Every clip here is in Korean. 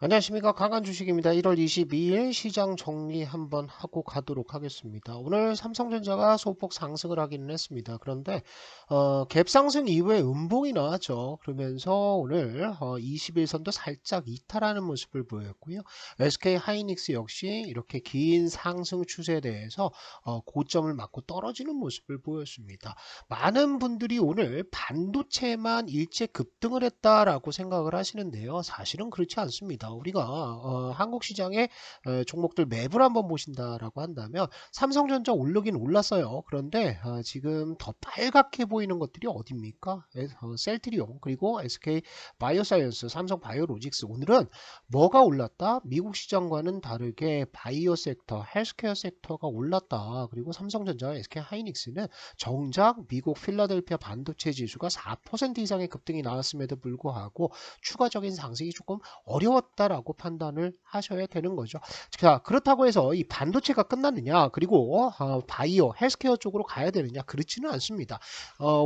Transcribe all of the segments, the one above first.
안녕하십니까. 강한 주식입니다. 1월 22일 시장 정리 한번 하고 가도록 하겠습니다. 오늘 삼성전자가 소폭 상승을 하기는 했습니다. 그런데 갭 상승 이후에 음봉이 나왔죠. 그러면서 오늘 21선도 살짝 이탈하는 모습을 보였고요. SK 하이닉스 역시 이렇게 긴 상승 추세에 대해서 고점을 맞고 떨어지는 모습을 보였습니다. 많은 분들이 오늘 반도체만 일제 급등을 했다라고 생각을 하시는데요. 사실은 그렇지 않습니다. 우리가 한국 시장의 종목들 맵을 한번 보신다라고 한다면 삼성전자 오르긴 올랐어요. 그런데 지금 더 빨갛게 보이는 것들이 어디입니까? 셀트리온 그리고 SK 바이오사이언스, 삼성 바이오로직스. 오늘은 뭐가 올랐다? 미국 시장과는 다르게 바이오 섹터, 헬스케어 섹터가 올랐다. 그리고 삼성전자, SK 하이닉스는 정작 미국 필라델피아 반도체 지수가 4% 이상의 급등이 나왔음에도 불구하고 추가적인 상승이 조금 어려웠다라고 판단을 하셔야 되는 거죠. 자, 그렇다고 해서 이 반도체가 끝났느냐, 그리고 바이오, 헬스케어 쪽으로 가야 되느냐, 그렇지는 않습니다.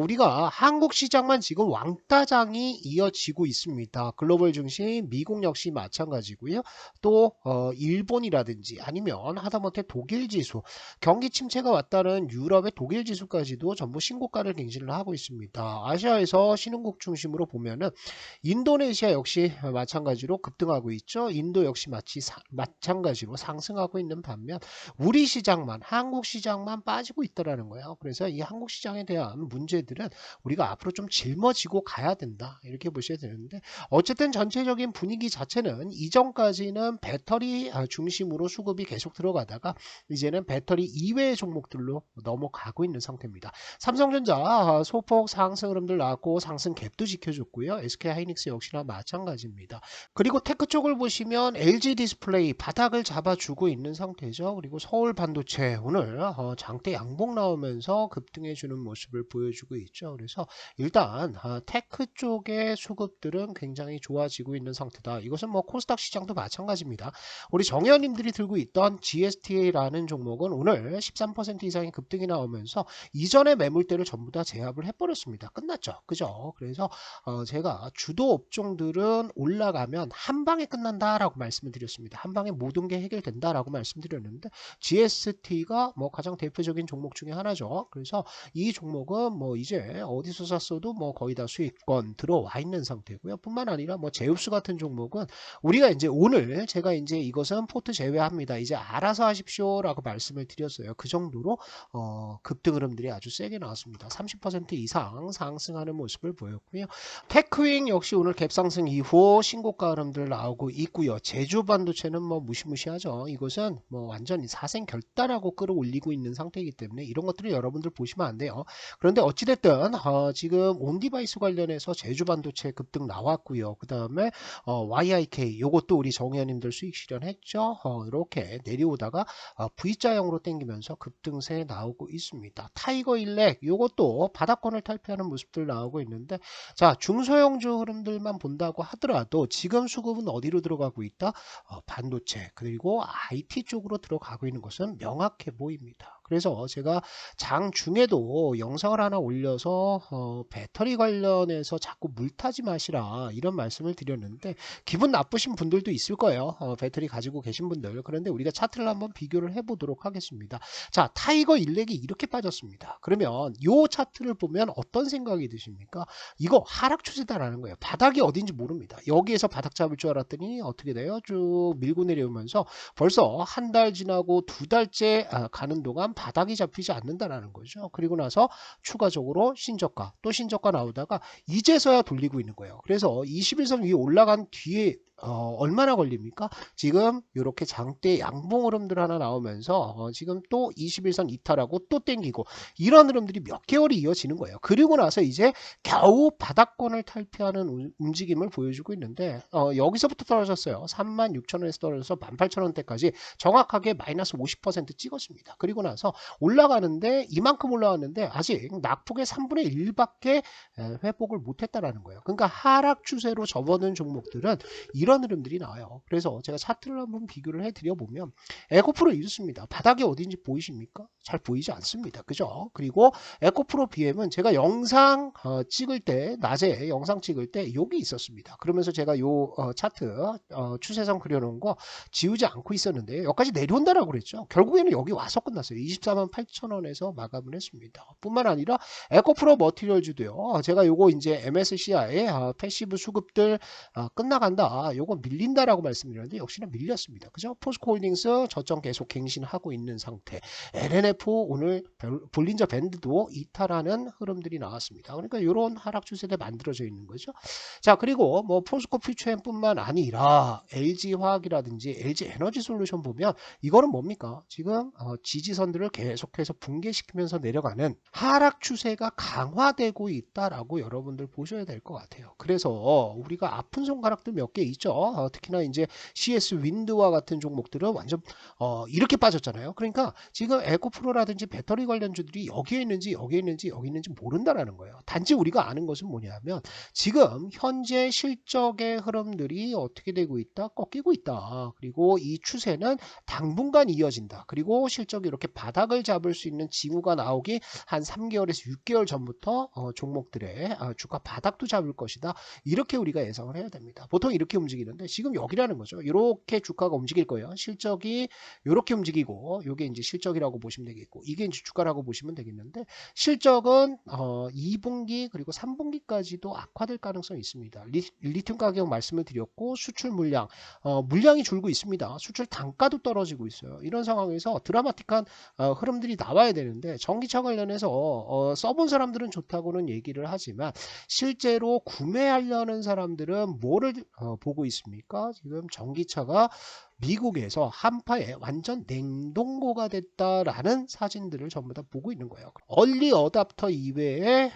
우리가 한국 시장만 지금 왕따장이 이어지고 있습니다. 글로벌 증시, 미국 역시 마찬가지고요. 또 일본이라든지 아니면 하다못해 독일 지수, 경기 침체가 왔다는 유럽의 독일 지수까지도 전부 신고가를 갱신을 하고 있습니다. 아시아에서 신흥국 중심으로 보면은 인도네시아 역시 마찬가지로 급등하고 있죠. 인도 역시 마찬가지로 상승하고 있는 반면 우리 시장만, 한국 시장만 빠지고 있다라는 거예요. 그래서 이 한국 시장에 대한 문제들은 우리가 앞으로 좀 짊어지고 가야 된다, 이렇게 보셔야 되는데, 어쨌든 전체적인 분위기 자체는 이전까지는 배터리 중심으로 수급이 계속 들어가다가 이제는 배터리 이외의 종목들로 넘어가고 있는 상태입니다. 삼성전자 소폭 상승 흐름들 나왔고 상승 갭도 지켜줬고요. SK 하이닉스 역시나 마찬가지입니다. 그리고 테크 쪽을 보시면 LG 디스플레이 바닥을 잡아주고 있는 상태죠. 그리고 서울 반도체 오늘 장대 양봉 나오면서 급등해주는 모습을 보여주고 있죠. 그래서 일단 테크 쪽의 수급들은 굉장히 좋아지고 있는 상태다. 이것은 뭐 코스닥 시장도 마찬가지입니다. 우리 정현님들이 들고 있던 GSTA라는 종목은 오늘 13% 이상의 급등이 나오면서 이전의 매물대를 전부 다 제압을 해버렸습니다. 끝났죠. 그죠? 그래서 제가 주도 업종들은 올라가면 한 방에 끝난다라고 말씀을 드렸습니다. 한 방에 모든 게 해결된다라고 말씀드렸는데 GST가 뭐 가장 대표적인 종목 중에 하나죠. 그래서 이 종목은 뭐 이제 어디서 샀어도 뭐 거의 다 수익권 들어와 있는 상태고요. 뿐만 아니라 뭐 제우스 같은 종목은 우리가 이제 오늘 제가 이제 이것은 포트 제외합니다. 이제 알아서 하십시오라고 말씀을 드렸어요. 그 정도로 급등 흐름들이 아주 세게 나왔습니다. 30% 이상 상승하는 모습을 보였고요. 테크윙 역시 오늘 갭상승 이후 신고가 흐름들 나오고 있고요. 제주 반도체는 뭐 무시무시하죠. 이것은 뭐 완전히 사생 결단하고 끌어올리고 있는 상태이기 때문에 이런 것들을 여러분들 보시면 안 돼요. 그런데 어찌됐든 지금 온디바이스 관련해서 제주 반도체 급등 나왔고요. 그 다음에 YIK 요것도 우리 정의원님들 수익 실현했죠. 이렇게 내려오다가 V자형으로 당기면서 급등세 나오고 있습니다. 타이거 일렉 요것도 바닥권을 탈피하는 모습들 나오고 있는데, 자, 중소형주 흐름들만 본다고 하더라도 지금 수급은 어디로 들어가고 있다? 반도체 그리고 IT 쪽으로 들어가고 있는 것은 명확해 보입니다. 그래서 제가 장중에도 영상을 하나 올려서 배터리 관련해서 자꾸 물타지 마시라 이런 말씀을 드렸는데 기분 나쁘신 분들도 있을 거예요. 배터리 가지고 계신 분들. 그런데 우리가 차트를 한번 비교를 해보도록 하겠습니다. 자, 타이거 일렉이 이렇게 빠졌습니다. 그러면 이 차트를 보면 어떤 생각이 드십니까? 이거 하락 추세다라는 거예요. 바닥이 어딘지 모릅니다. 여기에서 바닥 잡을 줄 알았더니 어떻게 돼요? 쭉 밀고 내려오면서 벌써 한 달 지나고 두 달째 가는 동안 바닥이 잡히지 않는다라는 거죠. 그리고 나서 추가적으로 신저가 또 신저가 나오다가 이제서야 돌리고 있는 거예요. 그래서 21선 위에 올라간 뒤에 얼마나 걸립니까? 지금 이렇게 장대 양봉 흐름들 하나 나오면서 지금 또 21선 이탈하고 또 땡기고 이런 흐름들이 몇 개월이 이어지는 거예요. 그리고 나서 이제 겨우 바닥권을 탈피하는 움직임을 보여주고 있는데 여기서부터 떨어졌어요. 36,000원에서 떨어져서 18,000원대까지 정확하게 마이너스 50% 찍었습니다. 그리고 나서 올라가는데 이만큼 올라왔는데 아직 낙폭의 3분의 1밖에 회복을 못했다라는 거예요. 그러니까 하락 추세로 접어든 종목들은 이런 이런 흐름들이 나와요. 그래서 제가 차트를 한번 비교를 해드려 보면 에코프로 이렇습니다. 바닥이 어딘지 보이십니까? 잘 보이지 않습니다. 그죠? 그리고 에코프로 BM은 제가 영상 찍을 때, 낮에 영상 찍을 때 여기 있었습니다. 그러면서 제가 요 차트 추세선 그려놓은 거 지우지 않고 있었는데 여기까지 내려온다라고 그랬죠. 결국에는 여기 와서 끝났어요. 24만 8천원에서 마감을 했습니다. 뿐만 아니라 에코프로 머티리얼즈도요. 제가 요거 이제 MSCI 패시브 수급들 끝나간다. 요거 밀린다라고 말씀드렸는데 역시나 밀렸습니다. 그죠? 포스코홀딩스 저점 계속 갱신하고 있는 상태. LNF 오늘 볼린저 밴드도 이탈하는 흐름들이 나왔습니다. 그러니까 이런 하락 추세대 만들어져 있는 거죠. 자, 그리고 뭐 포스코 퓨처엠뿐만 아니라 LG화학이라든지 LG에너지솔루션 보면 이거는 뭡니까? 지금 지지선들을 계속해서 붕괴시키면서 내려가는 하락 추세가 강화되고 있다라고 여러분들 보셔야 될 것 같아요. 그래서 우리가 아픈 손가락들 몇 개 있죠. 특히나 이제 CS 윈드와 같은 종목들은 완전 이렇게 빠졌잖아요. 그러니까 지금 에코프로라든지 배터리 관련주들이 여기에 있는지 모른다라는 거예요. 단지 우리가 아는 것은 뭐냐면 지금 현재 실적의 흐름들이 어떻게 되고 있다? 꺾이고 있다. 그리고 이 추세는 당분간 이어진다. 그리고 실적이 이렇게 바닥을 잡을 수 있는 징후가 나오기 한 3개월에서 6개월 전부터 종목들의 주가 바닥도 잡을 것이다. 이렇게 우리가 예상을 해야 됩니다. 보통 이렇게 움직이는데 지금 여기라는 거죠. 이렇게 주가가 움직일 거예요. 실적이 이렇게 움직이고 이게 이제 실적이라고 보시면 되겠고 이게 이제 주가라고 보시면 되겠는데 실적은 2분기 그리고 3분기까지도 악화될 가능성이 있습니다. 리튬 가격 말씀을 드렸고 수출 물량 물량이 줄고 있습니다. 수출 단가도 떨어지고 있어요. 이런 상황에서 드라마틱한 흐름들이 나와야 되는데 전기차 관련해서 써본 사람들은 좋다고는 얘기를 하지만 실제로 구매하려는 사람들은 뭐를 보고 있습니까? 지금 전기차가 미국에서 한파에 완전 냉동고가 됐다라는 사진들을 전부 다 보고 있는 거예요. 얼리 어답터 이외에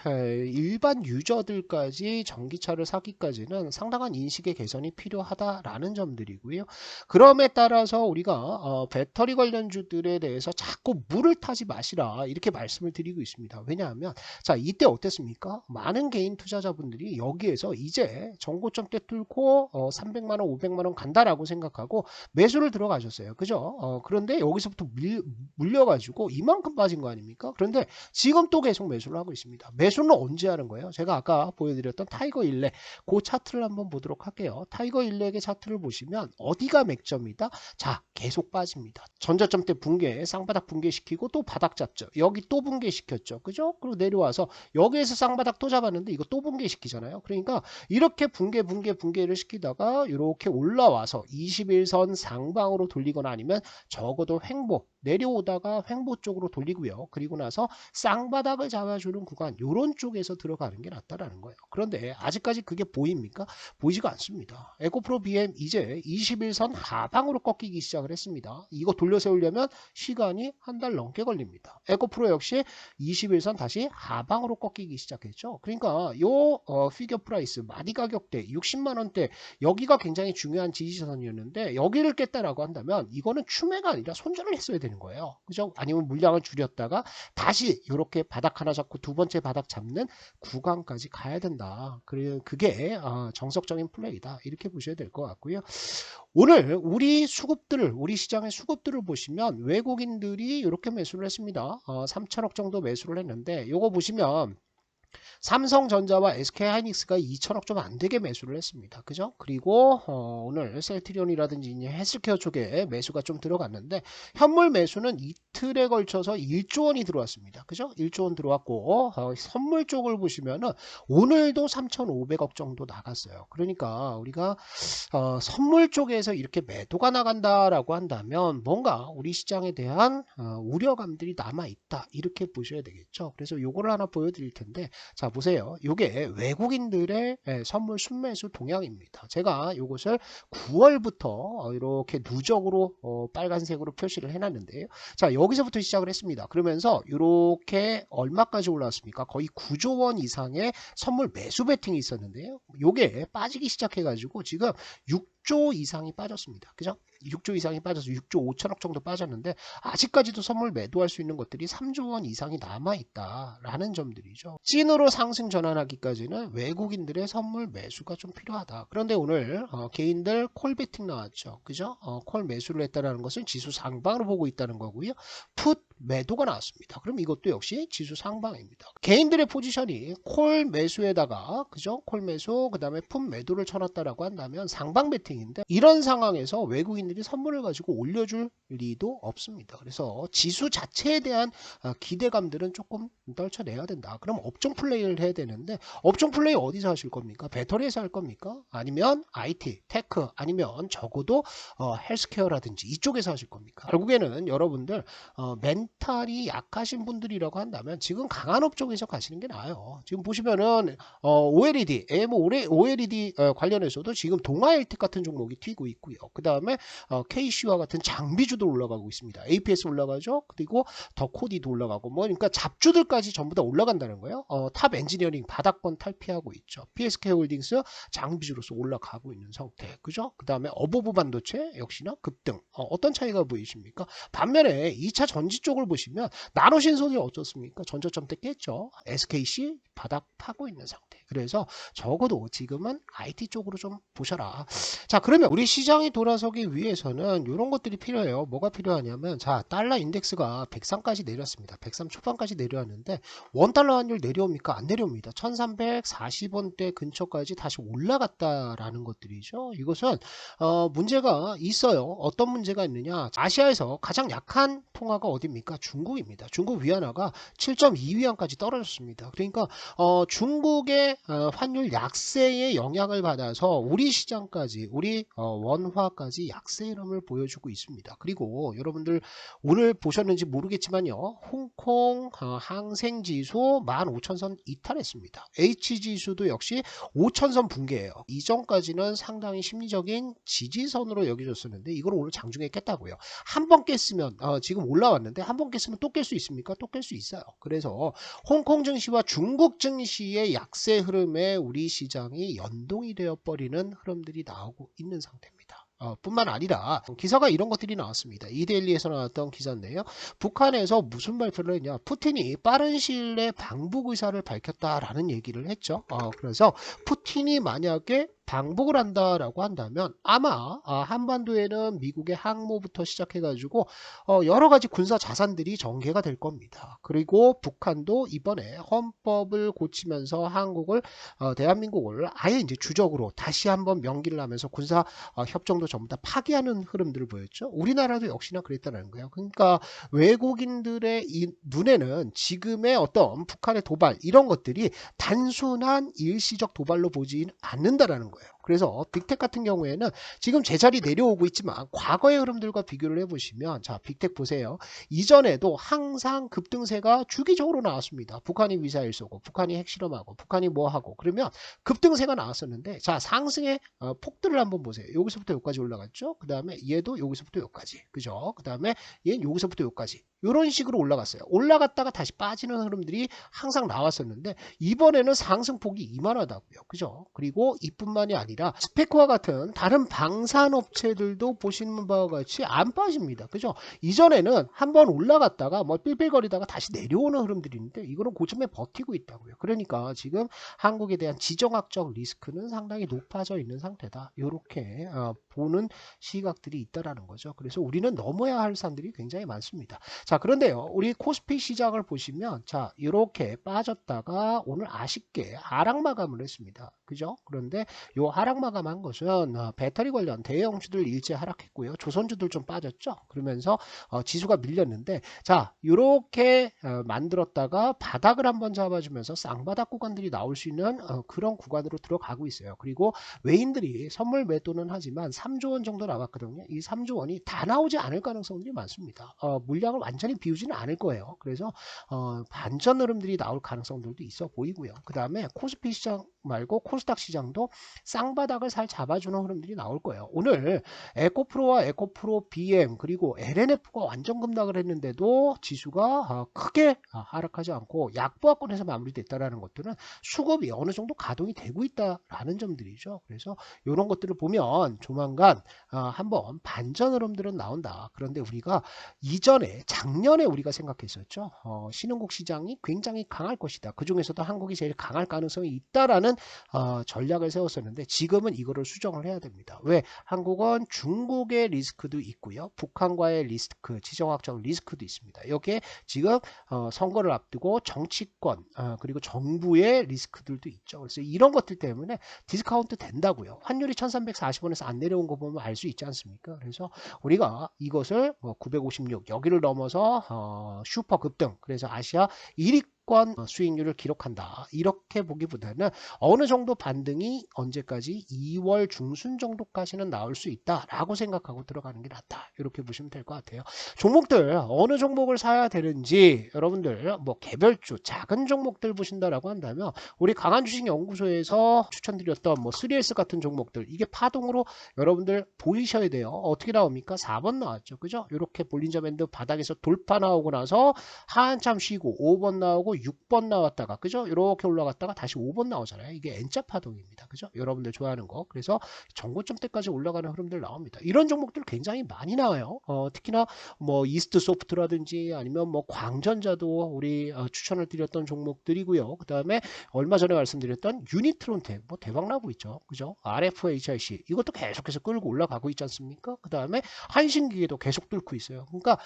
일반 유저들까지 전기차를 사기까지는 상당한 인식의 개선이 필요하다라는 점들이고요. 그럼에 따라서 우리가 배터리 관련주들에 대해서 자꾸 물을 타지 마시라 이렇게 말씀을 드리고 있습니다. 왜냐하면 자 이때 어땠습니까? 많은 개인 투자자분들이 여기에서 이제 정고점대 뚫고 300만원 500만원 간다라고 생각하고 매수를 들어가셨어요. 그죠? 그런데 여기서부터 물려가지고 이만큼 빠진 거 아닙니까? 그런데 지금 또 계속 매수를 하고 있습니다. 매수는 언제 하는 거예요? 제가 아까 보여드렸던 타이거 일렉 그 차트를 한번 보도록 할게요. 타이거 일렉의 차트를 보시면 어디가 맥점이다? 자, 계속 빠집니다. 전저점대 붕괴, 쌍바닥 붕괴시키고 또 바닥 잡죠. 여기 또 붕괴시켰죠. 그죠? 그리고 내려와서 여기에서 쌍바닥 또 잡았는데 이거 또 붕괴시키잖아요. 그러니까 이렇게 붕괴를 시키다가 이렇게 올라와서 21선 상방으로 돌리거나 아니면 적어도 횡보 내려오다가 횡보 쪽으로 돌리고요. 그리고 나서 쌍바닥을 잡아주는 구간 이런 쪽에서 들어가는 게 낫다라는 거예요. 그런데 아직까지 그게 보입니까? 보이지가 않습니다. 에코프로 BM 이제 21선 하방으로 꺾이기 시작을 했습니다. 이거 돌려 세우려면 시간이 한 달 넘게 걸립니다. 에코프로 역시 21선 다시 하방으로 꺾이기 시작했죠. 그러니까 요 피겨 프라이스 마디 가격대 60만원대 여기가 굉장히 중요한 지지선이었는데 여기를 깼다라고 한다면 이거는 추매가 아니라 손절을 했어야 되는 거예요. 그죠? 아니면 물량을 줄였다가 다시 이렇게 바닥 하나 잡고 두 번째 바닥 잡는 구간까지 가야 된다. 그게 정석적인 플레이다. 이렇게 보셔야 될 것 같고요. 오늘 우리 시장의 수급들을 보시면 외국인들이 이렇게 매수를 했습니다. 3천억 정도 매수를 했는데 이거 보시면 삼성전자와 SK하이닉스가 2천억 좀 안 되게 매수를 했습니다. 그죠? 그리고 오늘 셀트리온이라든지 헬스케어 쪽에 매수가 좀 들어갔는데 현물 매수는 이틀에 걸쳐서 1조 원이 들어왔습니다. 그죠? 1조 원 들어왔고 선물 쪽을 보시면은 오늘도 3,500억 정도 나갔어요. 그러니까 우리가 선물 쪽에서 이렇게 매도가 나간다라고 한다면 뭔가 우리 시장에 대한 우려감들이 남아있다. 이렇게 보셔야 되겠죠. 그래서 요거를 하나 보여드릴 텐데 자 보세요. 이게 외국인들의 선물 순매수 동향입니다. 제가 이것을 9월부터 이렇게 누적으로 빨간색으로 표시를 해놨는데요. 자 여기서부터 시작을 했습니다. 그러면서 이렇게 얼마까지 올라왔습니까? 거의 9조 원 이상의 선물 매수 베팅이 있었는데요. 이게 빠지기 시작해가지고 지금 6조 이상이 빠졌습니다. 그죠? 6조 이상이 빠져서 6조 5천억 정도 빠졌는데 아직까지도 선물 매도할 수 있는 것들이 3조 원 이상이 남아있다라는 점들이죠. 찐으로 상승 전환하기까지는 외국인들의 선물 매수가 좀 필요하다. 그런데 오늘 개인들 콜 베팅 나왔죠. 그죠? 콜 매수를 했다는 것은 지수 상방으로 보고 있다는 거고요. 풋 매도가 나왔습니다. 그럼 이것도 역시 지수 상방입니다. 개인들의 포지션이 콜 매수에다가 그죠? 콜 매수 그다음에 풋 매도를 쳐놨다라고 한다면 상방 베팅인데 이런 상황에서 외국인들이 선물을 가지고 올려줄 리도 없습니다. 그래서 지수 자체에 대한 기대감들은 조금 떨쳐내야 된다. 그럼 업종 플레이를 해야 되는데 업종 플레이 어디서 하실 겁니까? 배터리에서 할 겁니까? 아니면 IT, 테크 아니면 적어도 헬스케어라든지 이쪽에서 하실 겁니까? 결국에는 여러분들 멘탈이 약하신 분들이라고 한다면 지금 강한 업종에서 가시는 게 나아요. 지금 보시면은 OLED, OLED 관련해서도 지금 동아일텍 같은 종목이 튀고 있고요. 그 다음에 KC와 같은 장비주도 올라가고 있습니다. APS 올라가죠. 그리고 더코디도 올라가고 뭐 그러니까 잡주들까지 전부 다 올라간다는 거예요. 탑 엔지니어링 바닥권 탈피하고 있죠. PSK홀딩스 장비주로서 올라가고 있는 상태. 그죠? 그 다음에 어보브 반도체 역시나 급등. 어떤 차이가 보이십니까? 반면에 2차 전지 쪽을 보시면 나노신소재 어떻습니까? 전저점대 깼죠. SKC 바닥 파고 있는 상태. 그래서 적어도 지금은 IT 쪽으로 좀 보셔라. 자, 그러면 우리 시장이 돌아서기 위해서는 이런 것들이 필요해요. 뭐가 필요하냐면 자, 달러 인덱스가 103까지 내렸습니다. 103 초반까지 내려왔는데 원달러 환율 내려옵니까? 안 내려옵니다. 1340원대 근처까지 다시 올라갔다라는 것들이죠. 이것은 문제가 있어요. 어떤 문제가 있느냐? 아시아에서 가장 약한 통화가 어디입니까? 중국입니다. 중국 위안화가 7.2위안까지 떨어졌습니다. 그러니까 중국의 환율 약세의 영향을 받아서 우리 시장까지 우리 원화까지 약세 흐름을 보여주고 있습니다. 그리고 여러분들 오늘 보셨는지 모르겠지만요. 홍콩 항생지수 15,000선 이탈했습니다. H지수도 역시 5,000선 붕괴예요. 이전까지는 상당히 심리적인 지지선으로 여겨졌었는데 이걸 오늘 장중에 깼다고요. 한 번 깼으면 지금 올라왔는데 한 번 깼으면 또 깰 수 있습니까? 또 깰 수 있어요. 그래서 홍콩 증시와 중국 증시의 약세 흐름에 우리 시장이 연동이 되어 버리는 흐름들이 나오고 있는 상태입니다. 뿐만 아니라 기사가 이런 것들이 나왔습니다. 이데일리에서 나왔던 기사인데요. 북한에서 무슨 발표를 했냐. 푸틴이 빠른 시일 내에 방북 의사를 밝혔다라는 얘기를 했죠. 그래서 푸틴이 만약에 방북을 한다라고 한다면 아마 한반도에는 미국의 항모부터 시작해가지고 여러 가지 군사 자산들이 전개가 될 겁니다. 그리고 북한도 이번에 헌법을 고치면서 한국을 대한민국을 아예 이제 주적으로 다시 한번 명기를 하면서 군사 협정도 전부 다 파기하는 흐름들을 보였죠. 우리나라도 역시나 그랬다는 거예요. 그러니까 외국인들의 이 눈에는 지금의 어떤 북한의 도발 이런 것들이 단순한 일시적 도발로 보지 않는다라는 거예요. 그래서 빅텍 같은 경우에는 지금 제자리 내려오고 있지만 과거의 흐름들과 비교를 해보시면 자 빅텍 보세요. 이전에도 항상 급등세가 주기적으로 나왔습니다. 북한이 미사일 쏘고 북한이 핵실험하고 북한이 뭐하고 그러면 급등세가 나왔었는데 자 상승의 폭들을 한번 보세요. 여기서부터 여기까지 올라갔죠. 그 다음에 얘도 여기서부터 여기까지 그죠. 그 다음에 얘는 여기서부터 여기까지 이런 식으로 올라갔어요. 올라갔다가 다시 빠지는 흐름들이 항상 나왔었는데 이번에는 상승폭이 이만하다고요. 그죠? 그리고 이뿐만이 아니라 스페코와 같은 다른 방산업체들도 보시는 바와 같이 안 빠집니다. 그죠? 이전에는 한번 올라갔다가 뭐 삘삘거리다가 다시 내려오는 흐름들이 있는데 이거는 고점에 버티고 있다고요. 그러니까 지금 한국에 대한 지정학적 리스크는 상당히 높아져 있는 상태다. 이렇게 보는 시각들이 있다라는 거죠. 그래서 우리는 넘어야 할 산들이 굉장히 많습니다. 자, 그런데요. 우리 코스피 시장을 보시면 자, 이렇게 빠졌다가 오늘 아쉽게 하락 마감을 했습니다. 그죠? 그런데 이 하락 마감한 것은 배터리 관련 대형주들 일제 하락했고요. 조선주들 좀 빠졌죠. 그러면서 지수가 밀렸는데 자, 이렇게 만들었다가 바닥을 한번 잡아주면서 쌍바닥 구간들이 나올 수 있는 그런 구간으로 들어가고 있어요. 그리고 외인들이 선물 매도는 하지만 3조 원 정도 남았거든요. 이 3조 원이 다 나오지 않을 가능성들이 많습니다. 물량을 완전히 비우지는 않을 거예요. 그래서 반전 흐름들이 나올 가능성들도 있어 보이고요. 그 다음에 코스피 시장 말고 코스닥 시장도 쌍바닥을 잘 잡아주는 흐름들이 나올 거예요. 오늘 에코프로와 에코프로 BM 그리고 LNF가 완전 급락을 했는데도 지수가 크게 하락하지 않고 약보합권에서 마무리됐다라는 것들은 수급이 어느 정도 가동이 되고 있다라는 점들이죠. 그래서 이런 것들을 보면 조만간 한번 반전 흐름들은 나온다. 그런데 우리가 이전에 작년에 우리가 생각했었죠. 신흥국 시장이 굉장히 강할 것이다. 그 중에서도 한국이 제일 강할 가능성이 있다라는 전략을 세웠었는데 지금은 이거를 수정을 해야 됩니다. 왜? 한국은 중국의 리스크도 있고요. 북한과의 리스크, 지정학적 리스크도 있습니다. 여기에 지금 선거를 앞두고 정치권 그리고 정부의 리스크들도 있죠. 그래서 이런 것들 때문에 디스카운트 된다고요. 환율이 1340원에서 안 내려온 거 보면 알 수 있지 않습니까? 그래서 우리가 이것을 956 여기를 넘어서 슈퍼 급등 그래서 아시아 1위 수익률을 기록한다. 이렇게 보기보다는 어느 정도 반등이 언제까지 2월 중순 정도까지는 나올 수 있다라고 생각하고 들어가는 게 낫다. 이렇게 보시면 될 것 같아요. 종목들 어느 종목을 사야 되는지 여러분들 개별주 작은 종목들 보신다라고 한다면 우리 강한주식연구소에서 추천드렸던 3S 같은 종목들 이게 파동으로 여러분들 보이셔야 돼요. 어떻게 나옵니까? 4번 나왔죠. 그죠? 이렇게 볼린저 밴드 바닥에서 돌파 나오고 나서 한참 쉬고 5번 나오고 6번 나왔다가 그죠? 이렇게 올라갔다가 다시 5번 나오잖아요. 이게 N자 파동입니다. 그죠? 여러분들 좋아하는 거. 그래서 전고점 때까지 올라가는 흐름들 나옵니다. 이런 종목들 굉장히 많이 나와요. 특히나 이스트 소프트라든지 아니면 광전자도 우리 추천을 드렸던 종목들이고요. 그다음에 얼마 전에 말씀드렸던 유니트론텍 대박 나고 있죠. 그죠? RFHIC 이것도 계속해서 끌고 올라가고 있지 않습니까? 그다음에 한신기계도 계속 뚫고 있어요. 그러니까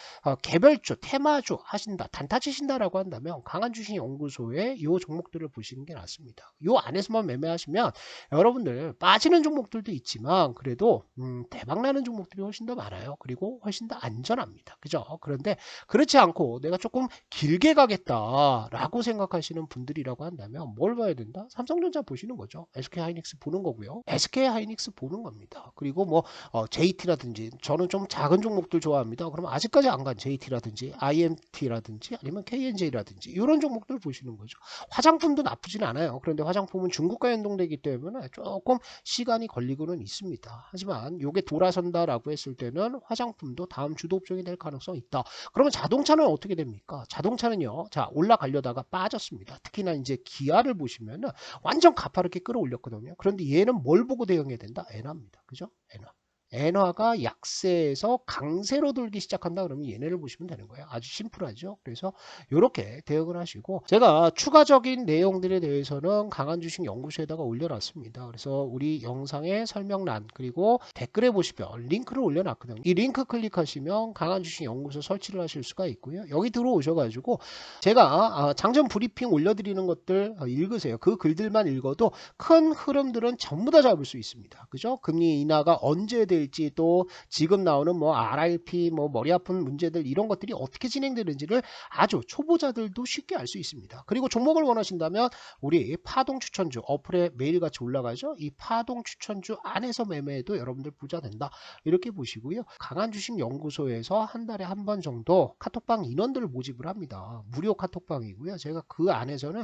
개별주, 테마주 하신다, 단타 치신다라고 한다면 강한주식연구소의 이 종목들을 보시는 게 낫습니다. 이 안에서만 매매하시면 여러분들 빠지는 종목들도 있지만 그래도 대박나는 종목들이 훨씬 더 많아요. 그리고 훨씬 더 안전합니다. 그죠? 그런데 그렇지 않고 내가 조금 길게 가겠다라고 생각하시는 분들이라고 한다면 뭘 봐야 된다? 삼성전자 보시는 거죠. SK하이닉스 보는 거고요. SK하이닉스 보는 겁니다. 그리고 JT라든지 저는 좀 작은 종목들 좋아합니다. 그럼 아직까지 안 간 JT라든지 IMT라든지 아니면 KNJ라든지 이런 종목들 보시는 거죠. 화장품도 나쁘진 않아요. 그런데 화장품은 중국과 연동되기 때문에 조금 시간이 걸리고는 있습니다. 하지만 이게 돌아선다라고 했을 때는 화장품도 다음 주도 업종이 될 가능성이 있다. 그러면 자동차는 어떻게 됩니까? 자동차는요. 자, 올라가려다가 빠졌습니다. 특히나 이제 기아를 보시면은 완전 가파르게 끌어올렸거든요. 그런데 얘는 뭘 보고 대응해야 된다? 엔화입니다. 그죠? 엔화. 엔화가 약세에서 강세로 돌기 시작한다 그러면 얘네를 보시면 되는 거예요. 아주 심플하죠. 그래서 이렇게 대응을 하시고 제가 추가적인 내용들에 대해서는 강한주식연구소에다가 올려놨습니다. 그래서 우리 영상의 설명란 그리고 댓글에 보시면 링크를 올려놨거든요. 이 링크 클릭하시면 강한주식연구소 설치를 하실 수가 있고요. 여기 들어오셔가지고 제가 장전 브리핑 올려드리는 것들 읽으세요. 그 글들만 읽어도 큰 흐름들은 전부 다 잡을 수 있습니다. 그죠? 금리 인하가 언제 될지 또 지금 나오는 RRP 머리 아픈 문제들 이런 것들이 어떻게 진행되는지를 아주 초보자들도 쉽게 알 수 있습니다. 그리고 종목을 원하신다면 우리 파동 추천주 어플에 매일같이 올라가죠. 이 파동 추천주 안에서 매매해도 여러분들 부자 된다. 이렇게 보시고요. 강한주식연구소에서 한 달에 한 번 정도 카톡방 인원들을 모집을 합니다. 무료 카톡방이고요. 제가 그 안에서는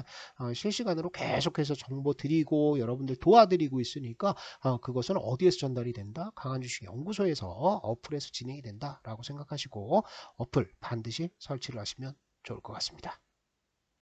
실시간으로 계속해서 정보 드리고 여러분들 도와드리고 있으니까 그것은 어디에서 전달이 된다? 강한주식연구소에서 어플에서 진행이 된다라고 생각하시고 어플 반드시 설치를 하시면 좋을 것 같습니다.